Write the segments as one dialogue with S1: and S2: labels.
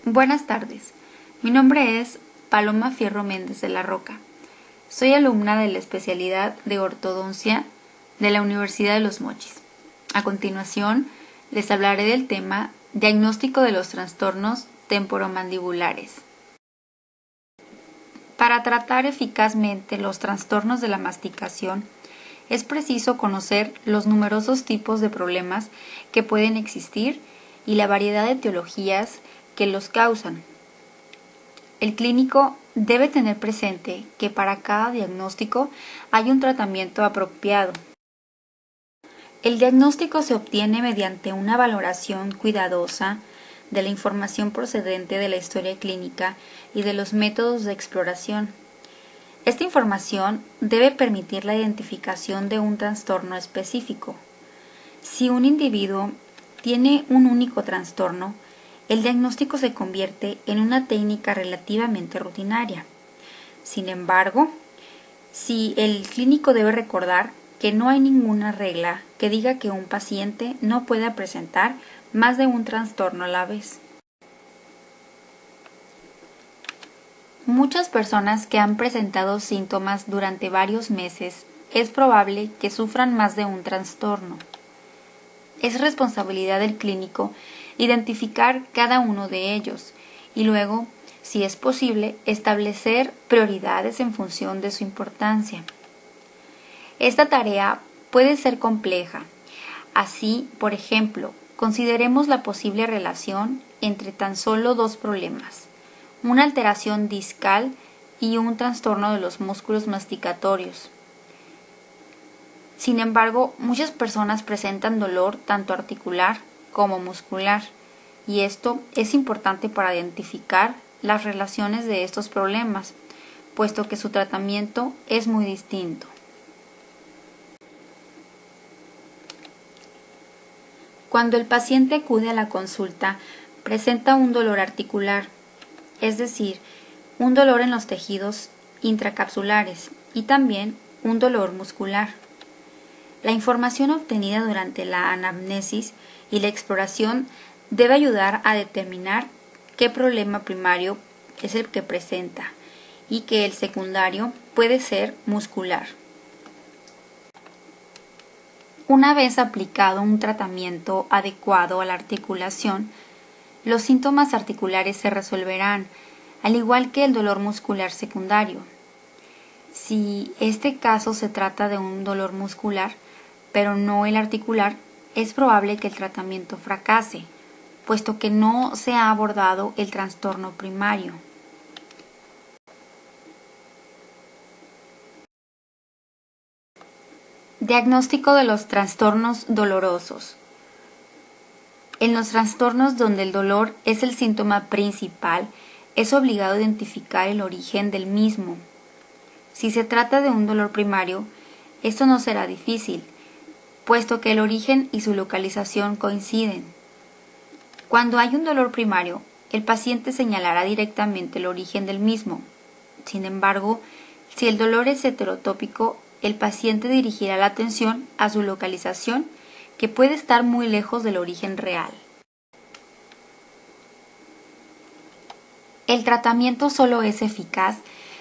S1: Buenas tardes, mi nombre es Paloma Fierro Méndez de la Roca. Soy alumna de la especialidad de ortodoncia de la Universidad de Los Mochis. A continuación, les hablaré del tema diagnóstico de los trastornos temporomandibulares. Para tratar eficazmente los trastornos de la masticación, es preciso conocer los numerosos tipos de problemas que pueden existir y la variedad de etiologías que los causan. El clínico debe tener presente que para cada diagnóstico hay un tratamiento apropiado. El diagnóstico se obtiene mediante una valoración cuidadosa de la información procedente de la historia clínica y de los métodos de exploración. Esta información debe permitir la identificación de un trastorno específico. Si un individuo tiene un único trastorno, el diagnóstico se convierte en una técnica relativamente rutinaria. Sin embargo, si el clínico debe recordar que no hay ninguna regla que diga que un paciente no pueda presentar más de un trastorno a la vez. Muchas personas que han presentado síntomas durante varios meses es probable que sufran más de un trastorno. Es responsabilidad del clínico identificar cada uno de ellos y luego, si es posible, establecer prioridades en función de su importancia. Esta tarea puede ser compleja. Así, por ejemplo, consideremos la posible relación entre tan solo dos problemas, una alteración discal y un trastorno de los músculos masticatorios. Sin embargo, muchas personas presentan dolor tanto articular como muscular, y esto es importante para identificar las relaciones de estos problemas, puesto que su tratamiento es muy distinto. Cuando el paciente acude a la consulta, presenta un dolor articular, es decir, un dolor en los tejidos intracapsulares y también un dolor muscular. La información obtenida durante la anamnesis y la exploración debe ayudar a determinar qué problema primario es el que presenta y que el secundario puede ser muscular. Una vez aplicado un tratamiento adecuado a la articulación, los síntomas articulares se resolverán, al igual que el dolor muscular secundario. Si este caso se trata de un dolor muscular, pero no el articular, es probable que el tratamiento fracase, puesto que no se ha abordado el trastorno primario. Diagnóstico de los trastornos dolorosos. En los trastornos donde el dolor es el síntoma principal, es obligado identificar el origen del mismo. Si se trata de un dolor primario, esto no será difícil, puesto que el origen y su localización coinciden. Cuando hay un dolor primario, el paciente señalará directamente el origen del mismo. Sin embargo, si el dolor es heterotópico, el paciente dirigirá la atención a su localización, que puede estar muy lejos del origen real. El tratamiento solo es eficaz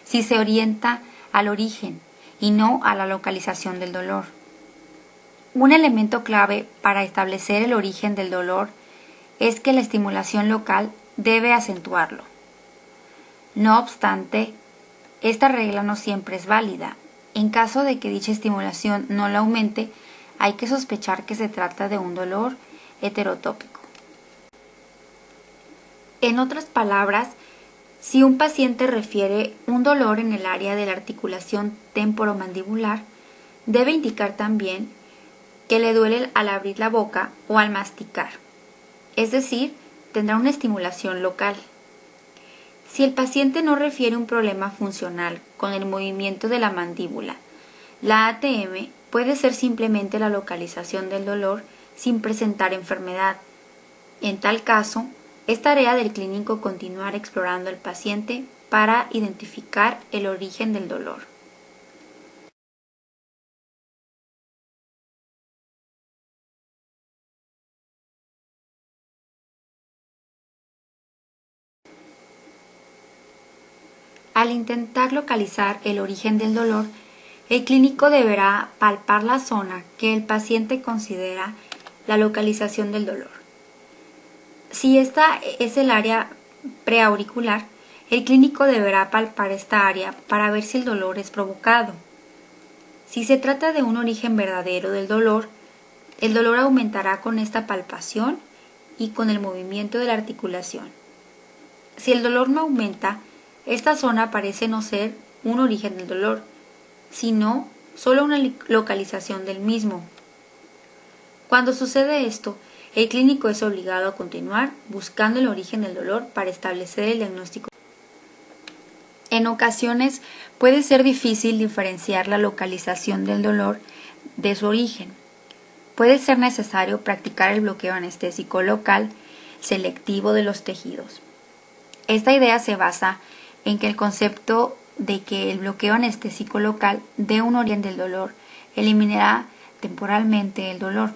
S1: si se orienta al origen y no a la localización del dolor. Un elemento clave para establecer el origen del dolor es que la estimulación local debe acentuarlo. No obstante, esta regla no siempre es válida. En caso de que dicha estimulación no la aumente, hay que sospechar que se trata de un dolor heterotópico. En otras palabras, si un paciente refiere un dolor en el área de la articulación temporomandibular, debe indicar también que le duele al abrir la boca o al masticar, es decir, tendrá una estimulación local. Si el paciente no refiere un problema funcional con el movimiento de la mandíbula, la ATM puede ser simplemente la localización del dolor sin presentar enfermedad. En tal caso, es tarea del clínico continuar explorando al paciente para identificar el origen del dolor. Al intentar localizar el origen del dolor, el clínico deberá palpar la zona que el paciente considera la localización del dolor. Si esta es el área preauricular, el clínico deberá palpar esta área para ver si el dolor es provocado. Si se trata de un origen verdadero del dolor, el dolor aumentará con esta palpación y con el movimiento de la articulación. Si el dolor no aumenta, esta zona parece no ser un origen del dolor, sino solo una localización del mismo. Cuando sucede esto, el clínico es obligado a continuar buscando el origen del dolor para establecer el diagnóstico. En ocasiones puede ser difícil diferenciar la localización del dolor de su origen. Puede ser necesario practicar el bloqueo anestésico local selectivo de los tejidos. Esta idea se basa en que el concepto de que el bloqueo anestésico local de un origen del dolor eliminará temporalmente el dolor.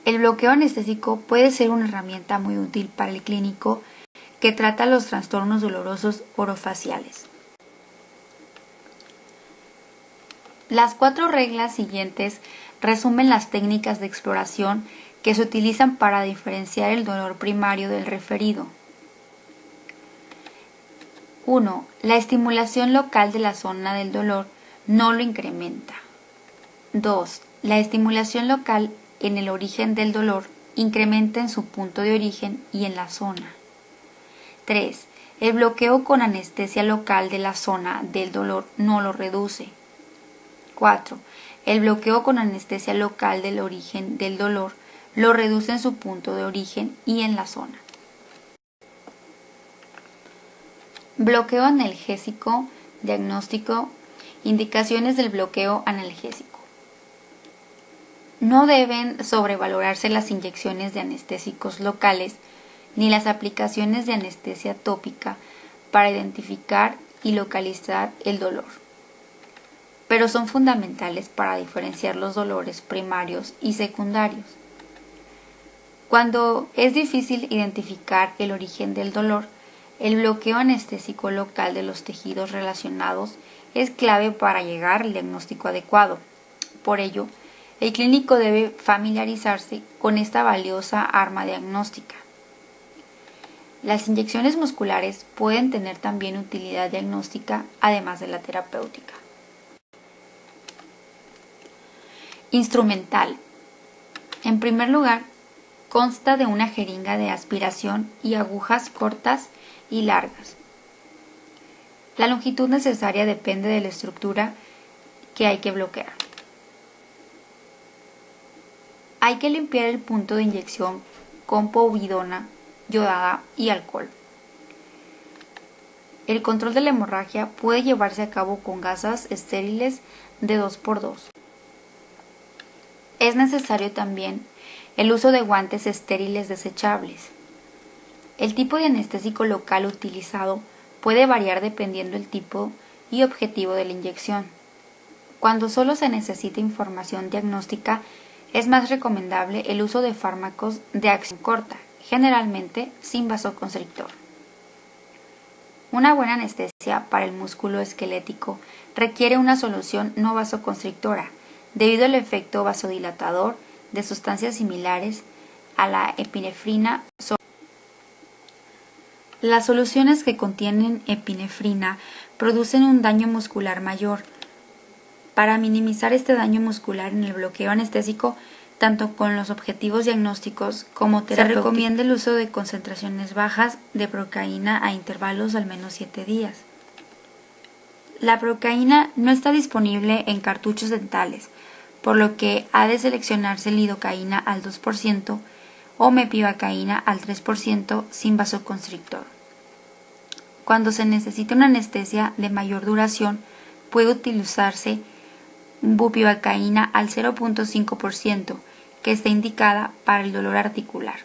S1: El bloqueo anestésico puede ser una herramienta muy útil para el clínico que trata los trastornos dolorosos orofaciales. Las 4 reglas siguientes resumen las técnicas de exploración que se utilizan para diferenciar el dolor primario del referido. 1. La estimulación local de la zona del dolor no lo incrementa. 2. La estimulación local en el origen del dolor incrementa en su punto de origen y en la zona. 3. El bloqueo con anestesia local de la zona del dolor no lo reduce. 4. El bloqueo con anestesia local del origen del dolor lo reduce en su punto de origen y en la zona. Bloqueo analgésico, diagnóstico, indicaciones del bloqueo analgésico. No deben sobrevalorarse las inyecciones de anestésicos locales ni las aplicaciones de anestesia tópica para identificar y localizar el dolor, pero son fundamentales para diferenciar los dolores primarios y secundarios. Cuando es difícil identificar el origen del dolor, el bloqueo anestésico local de los tejidos relacionados es clave para llegar al diagnóstico adecuado. Por ello, el clínico debe familiarizarse con esta valiosa arma diagnóstica. Las inyecciones musculares pueden tener también utilidad diagnóstica además de la terapéutica. Instrumental. En primer lugar, consta de una jeringa de aspiración y agujas cortas y largas. La longitud necesaria depende de la estructura que hay que bloquear. Hay que limpiar el punto de inyección con povidona yodada y alcohol. El control de la hemorragia puede llevarse a cabo con gasas estériles de 2x2. Es necesario también el uso de guantes estériles desechables. El tipo de anestésico local utilizado puede variar dependiendo del tipo y objetivo de la inyección. Cuando solo se necesita información diagnóstica, es más recomendable el uso de fármacos de acción corta, generalmente sin vasoconstrictor. Una buena anestesia para el músculo esquelético requiere una solución no vasoconstrictora, debido al efecto vasodilatador de sustancias similares a la epinefrina. Las soluciones que contienen epinefrina producen un daño muscular mayor. Para minimizar este daño muscular en el bloqueo anestésico, tanto con los objetivos diagnósticos como terapéuticos, se recomienda el uso de concentraciones bajas de procaína a intervalos de al menos 7 días. La procaína no está disponible en cartuchos dentales, por lo que ha de seleccionarse lidocaína al 2% o mepivacaína al 3% sin vasoconstrictor. Cuando se necesita una anestesia de mayor duración, puede utilizarse bupivacaína al 0.5%, que está indicada para el dolor articular,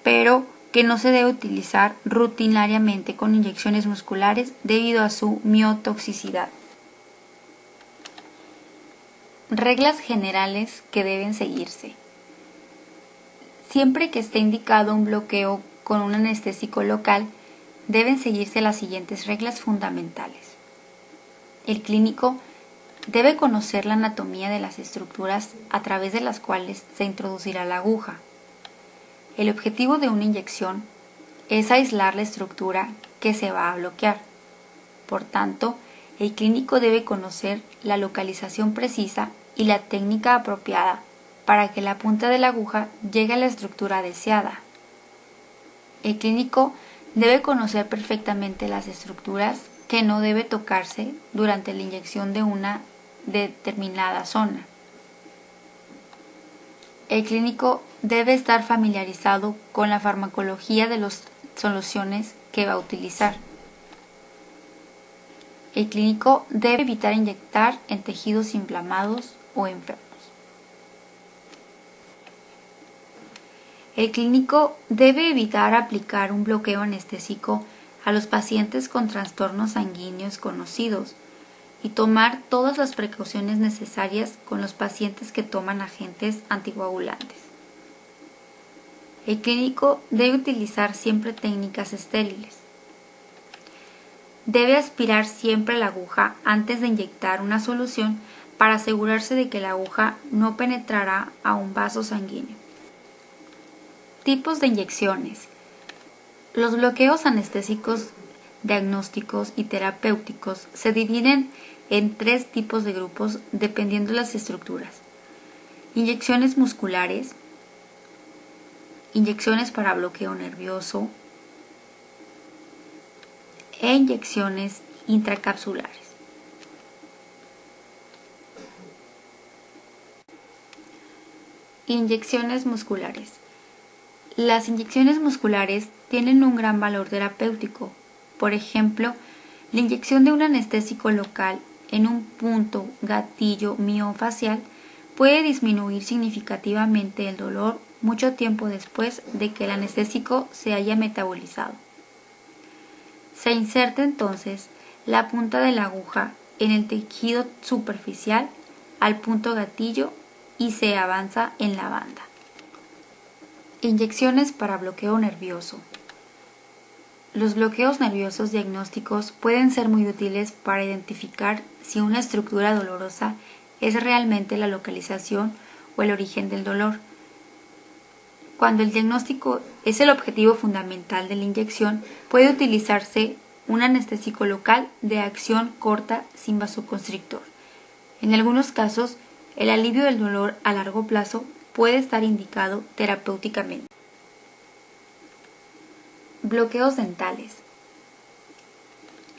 S1: pero que no se debe utilizar rutinariamente con inyecciones musculares debido a su miotoxicidad. Reglas generales que deben seguirse. Siempre que esté indicado un bloqueo con un anestésico local, deben seguirse las siguientes reglas fundamentales. El clínico debe conocer la anatomía de las estructuras a través de las cuales se introducirá la aguja. El objetivo de una inyección es aislar la estructura que se va a bloquear. Por tanto, el clínico debe conocer la localización precisa y la técnica apropiada para que la punta de la aguja llegue a la estructura deseada. El clínico debe conocer perfectamente las estructuras que no debe tocarse durante la inyección de una determinada zona. El clínico debe estar familiarizado con la farmacología de las soluciones que va a utilizar. El clínico debe evitar inyectar en tejidos inflamados o enfermos. El clínico debe evitar aplicar un bloqueo anestésico a los pacientes con trastornos sanguíneos conocidos y tomar todas las precauciones necesarias con los pacientes que toman agentes anticoagulantes. El clínico debe utilizar siempre técnicas estériles. Debe aspirar siempre la aguja antes de inyectar una solución para asegurarse de que la aguja no penetrará a un vaso sanguíneo. Tipos de inyecciones. Los bloqueos anestésicos diagnósticos y terapéuticos se dividen en 3 tipos de grupos dependiendo de las estructuras. Inyecciones musculares, inyecciones para bloqueo nervioso e inyecciones intracapsulares. Inyecciones musculares. Las inyecciones musculares tienen un gran valor terapéutico. Por ejemplo, la inyección de un anestésico local en un punto gatillo miofacial puede disminuir significativamente el dolor mucho tiempo después de que el anestésico se haya metabolizado. Se inserta entonces la punta de la aguja en el tejido superficial al punto gatillo y se avanza en la banda. Inyecciones para bloqueo nervioso. Los bloqueos nerviosos diagnósticos pueden ser muy útiles para identificar si una estructura dolorosa es realmente la localización o el origen del dolor. Cuando el diagnóstico es el objetivo fundamental de la inyección, puede utilizarse un anestésico local de acción corta sin vasoconstrictor. En algunos casos, el alivio del dolor a largo plazo puede estar indicado terapéuticamente. Bloqueos dentales.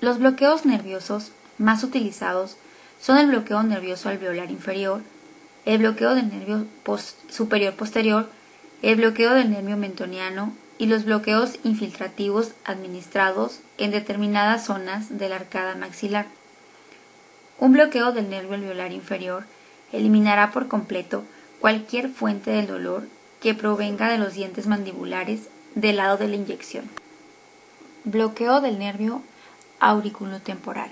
S1: Los bloqueos nerviosos más utilizados son el bloqueo nervioso alveolar inferior, el bloqueo del nervio superior posterior, el bloqueo del nervio mentoniano y los bloqueos infiltrativos administrados en determinadas zonas de la arcada maxilar. Un bloqueo del nervio alveolar inferior eliminará por completo cualquier fuente del dolor que provenga de los dientes mandibulares del lado de la inyección. Bloqueo del nervio auriculotemporal.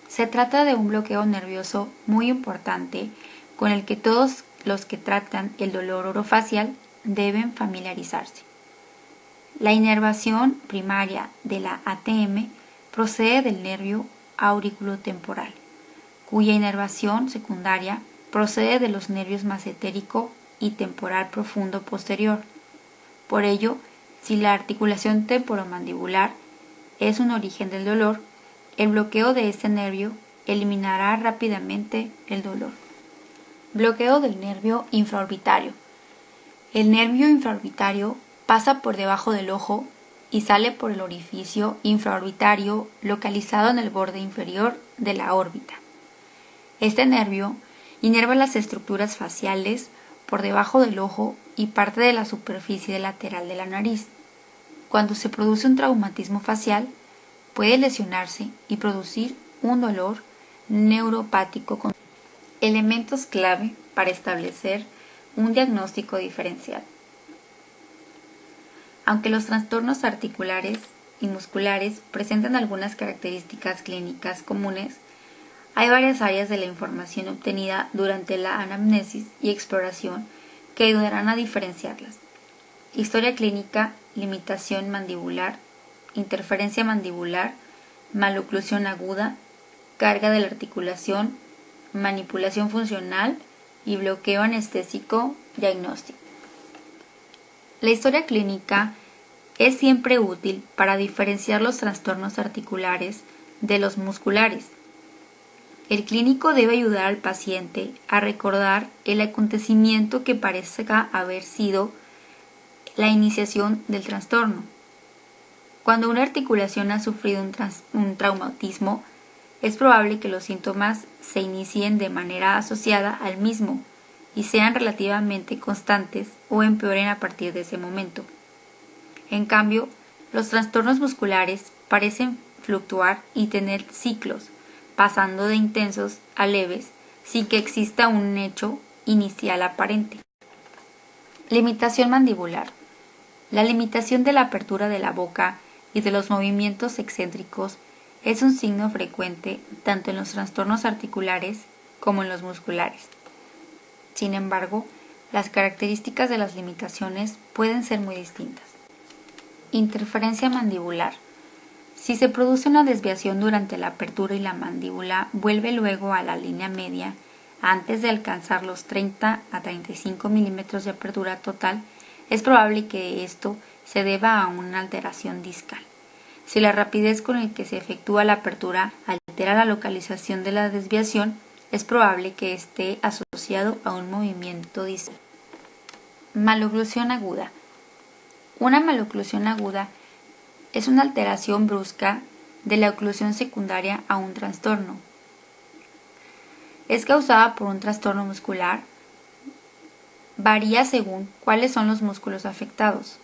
S1: Se trata de un bloqueo nervioso muy importante con el que todos los que tratan el dolor orofacial deben familiarizarse. La inervación primaria de la ATM procede del nervio auriculotemporal, cuya inervación secundaria procede de los nervios masentérico y temporal profundo posterior. Por ello, si la articulación temporomandibular es un origen del dolor, el bloqueo de este nervio eliminará rápidamente el dolor. Bloqueo del nervio infraorbitario. El nervio infraorbitario pasa por debajo del ojo y sale por el orificio infraorbitario localizado en el borde inferior de la órbita. Este nervio inerva las estructuras faciales por debajo del ojo y parte de la superficie lateral de la nariz. Cuando se produce un traumatismo facial, puede lesionarse y producir un dolor neuropático con elementos clave para establecer un diagnóstico diferencial. Aunque los trastornos articulares y musculares presentan algunas características clínicas comunes, hay varias áreas de la información obtenida durante la anamnesis y exploración que ayudarán a diferenciarlas. Historia clínica, limitación mandibular, interferencia mandibular, maloclusión aguda, carga de la articulación, manipulación funcional y bloqueo anestésico diagnóstico. La historia clínica es siempre útil para diferenciar los trastornos articulares de los musculares. El clínico debe ayudar al paciente a recordar el acontecimiento que parezca haber sido la iniciación del trastorno. Cuando una articulación ha sufrido un traumatismo, es probable que los síntomas se inicien de manera asociada al mismo y sean relativamente constantes o empeoren a partir de ese momento. En cambio, los trastornos musculares parecen fluctuar y tener ciclos, pasando de intensos a leves sin que exista un hecho inicial aparente. Limitación mandibular. La limitación de la apertura de la boca y de los movimientos excéntricos es un signo frecuente tanto en los trastornos articulares como en los musculares. Sin embargo, las características de las limitaciones pueden ser muy distintas. Interferencia mandibular. Si se produce una desviación durante la apertura y la mandíbula vuelve luego a la línea media antes de alcanzar los 30 a 35 milímetros de apertura total, es probable que esto se deba a una alteración discal. Si la rapidez con la que se efectúa la apertura altera la localización de la desviación, es probable que esté asociado a un movimiento discal. Maloclusión aguda. Una maloclusión aguda es una alteración brusca de la oclusión secundaria a un trastorno. Es causada por un trastorno muscular. Varía según cuáles son los músculos afectados.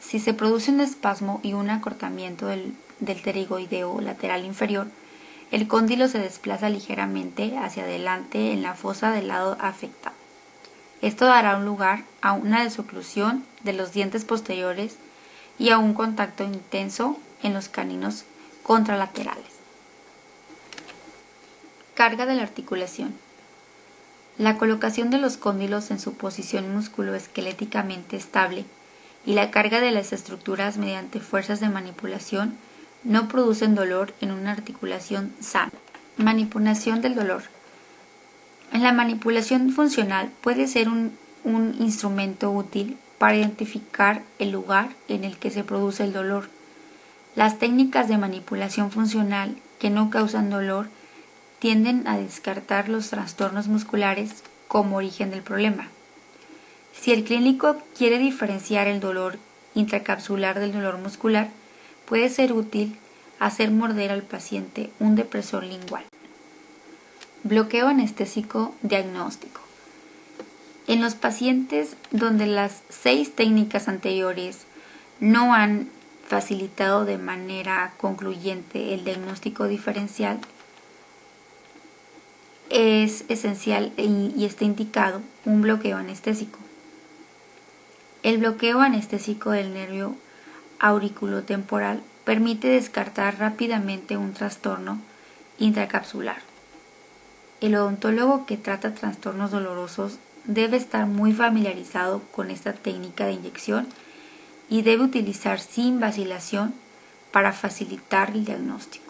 S1: Si se produce un espasmo y un acortamiento del pterigoideo lateral inferior, el cóndilo se desplaza ligeramente hacia adelante en la fosa del lado afectado. Esto dará lugar a una desoclusión de los dientes posteriores y a un contacto intenso en los caninos contralaterales. Carga de la articulación. La colocación de los cóndilos en su posición musculoesqueléticamente estable y la carga de las estructuras mediante fuerzas de manipulación no producen dolor en una articulación sana. Manipulación del dolor. La manipulación funcional puede ser un instrumento útil para identificar el lugar en el que se produce el dolor. Las técnicas de manipulación funcional que no causan dolor tienden a descartar los trastornos musculares como origen del problema. Si el clínico quiere diferenciar el dolor intracapsular del dolor muscular, puede ser útil hacer morder al paciente un depresor lingual. Bloqueo anestésico diagnóstico. En los pacientes donde las 6 técnicas anteriores no han facilitado de manera concluyente el diagnóstico diferencial, es esencial y está indicado un bloqueo anestésico. El bloqueo anestésico del nervio auriculotemporal permite descartar rápidamente un trastorno intracapsular. El odontólogo que trata trastornos dolorosos debe estar muy familiarizado con esta técnica de inyección y debe utilizar sin vacilación para facilitar el diagnóstico.